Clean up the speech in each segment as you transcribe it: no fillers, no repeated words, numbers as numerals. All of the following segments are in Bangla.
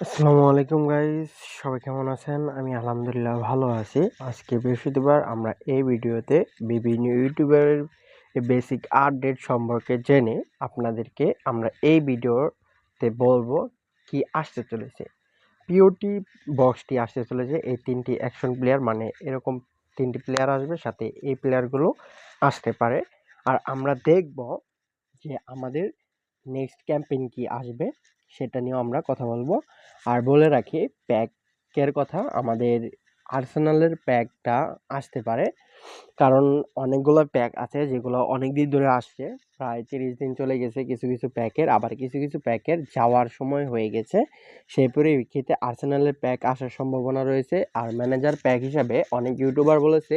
আসসালামু আলাইকুম গাইস, সবাই কেমন আছেন? আমি আলহামদুলিল্লাহ ভালো আছি। আজকে বৃহস্পতিবার আমরা এই ভিডিওতে বিভিন্ন ইউটিউবের বেসিক আপডেট সম্পর্কে জেনে আপনাদেরকে আমরা এই ভিডিওতে বলবো কি আসতে চলেছে। পিওটি বক্সটি আসতে চলেছে, এই তিনটি অ্যাকশন প্লেয়ার মানে এরকম তিনটি প্লেয়ার আসবে, সাথে এই প্লেয়ারগুলো আসতে পারে। আর আমরা দেখব যে আমাদের নেক্সট ক্যাম্পেইন কি আসবে সেটা নিয়েও আমরা কথা বলবো। আর বলে রাখি প্যাকের কথা, আমাদের আর্সেনালের প্যাকটা আসতে পারে, কারণ অনেকগুলো প্যাক আছে যেগুলো অনেক দিন ধরে আসছে, প্রায় 30 দিন চলে গেছে কিছু কিছু প্যাকের, আবার কিছু কিছু প্যাকের যাওয়ার সময় হয়ে গেছে। সেই পরিপ্রেক্ষিতে আর্সেনালের প্যাক আসার সম্ভাবনা রয়েছে। আর ম্যানেজার প্যাক হিসাবে অনেক ইউটিউবার বলেছে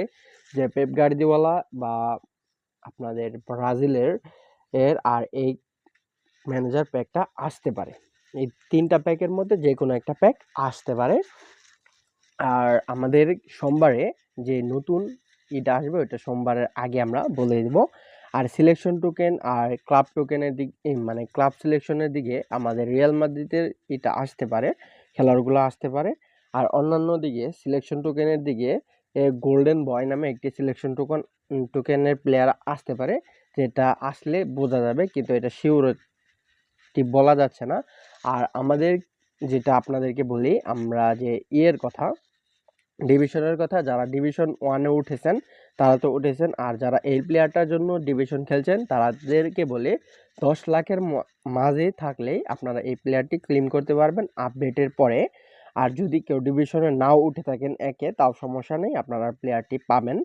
যে পেপ গার্দিওলা বা আপনাদের ব্রাজিলের আর এই ম্যানেজার প্যাকটা আসতে পারে। এই তিনটা প্যাকের মধ্যে যে কোনো একটা প্যাক আসতে পারে। আর আমাদের সোমবারে যে নতুন ইটা আসবে ওইটা সোমবারের আগে আমরা বলে দেব। আর সিলেকশন টোকেন আর ক্লাব টোকেনের দিক মানে ক্লাব সিলেকশনের দিকে আমাদের রিয়াল মাদ্রিদের এটা আসতে পারে, খেলোয়াড়গুলো আসতে পারে। আর অন্যান্য দিকে সিলেকশন টোকেনের দিকে গোল্ডেন বয় নামে একটি সিলেকশন টোকেনের প্লেয়ার আসতে পারে, যেটা আসলে বোঝা যাবে, কিন্তু এটা শিওর ঠিক বলা যাচ্ছে না। আর আমাদের যেটা আপনাদেরকে বলি, আমরা যে কথা ডিভিশনের কথা, যারা ডিভিশন 1-এ উঠেছেন তারা তো উঠেছেন, আর যারা এই প্লেয়ারটার জন্য ডিভিশন খেলছেন তাদেরকে বলে 10 লাখের মাঝে থাকলেই আপনারা এই প্লেয়ারটি ক্লেম করতে পারবেন আপডেটের পরে। আর যদি কেউ ডিভিশনে নাও উঠে থাকেন একে, তাও সমস্যা নেই, আপনারা প্লেয়ারটি পাবেন।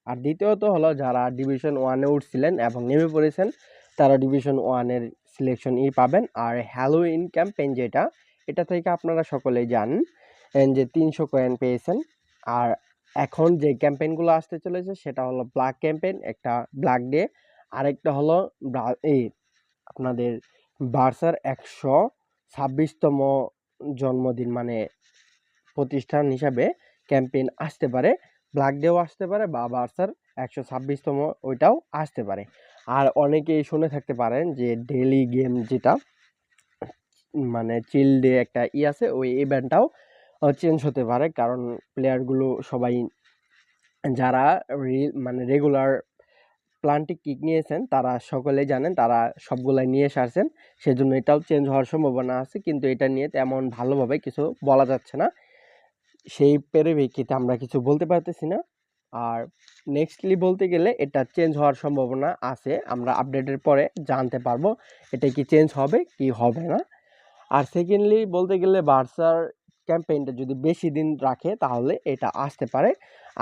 আর দ্বিতীয়ত হলো যারা ডিভিশন 1-এ উঠছিলেন এবং নেমে পড়েছেন তারা ডিভিশন 1-এর সিলেকশন পাবেন। আর হ্যালোইন ক্যাম্পেইন যেটা, এটা থেকে আপনারা সকলেই জানেন যে 300 কয়েন পেয়েছেন। আর এখন যে ক্যাম্পেইনগুলো আসতে চলেছে সেটা হলো ব্ল্যাক ক্যাম্পেইন, একটা ব্ল্যাক ডে, আরেকটা হলো আপনাদের বার্সার 126তম জন্মদিন মানে প্রতিষ্ঠান হিসাবে ক্যাম্পেইন আসতে পারে। ব্ল্যাক ডেও আসতে পারে বা বার্সার 126তম ওইটাও আসতে পারে। আর অনেকেই শুনে থাকতে পারেন যে ডেইলি গেম যেটা মানে চিল ডে একটা আছে, ওই ইভেন্টটাও চেঞ্জ হতে পারে, কারণ প্লেয়ারগুলো সবাই যারা মানে রেগুলার প্লান্টিক কিক নিয়েছেন তারা সকলেই জানেন, তারা সবগুলাই নিয়ে সারছেন, সেজন্য এটাও চেঞ্জ হওয়ার সম্ভাবনা আছে, কিন্তু এটা নিয়ে তেমন ভালোভাবে কিছু বলা যাচ্ছে না, সেই পরিপ্রেক্ষিতে আমরা কিছু বলতে পারতেছি না। আর নেক্সটলি বলতে গেলে এটা চেঞ্জ হওয়ার সম্ভাবনা আছে, আমরা আপডেটের পরে জানতে পারবো এটা কি চেঞ্জ হবে কি হবে না। আর সেকেন্ডলি বলতে গেলে বার্সার ক্যাম্পেইনটা যদি বেশি দিন রাখে তাহলে এটা আসতে পারে।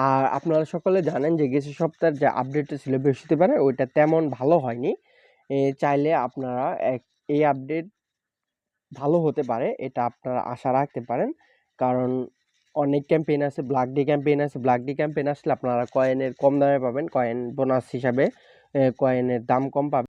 আর আপনারা সকলে জানেন যে গেছে সপ্তাহের যে আপডেটটা ছিল বৃহস্পতিবারে, ওইটা তেমন ভালো হয়নি। চাইলে আপনারা এই আপডেট ভালো হতে পারে, এটা আপনারা আশা রাখতে পারেন, কারণ অনেক ক্যাম্পেইন আছে, ব্ল্যাক ডে ক্যাম্পেইন আছে, ব্ল্যাক ডে ক্যাম্পেইন আসলে আপনারা কয়েনের কম দামে পাবেন, কয়েন বোনাস হিসাবে কয়েনের দাম কম পাবেন।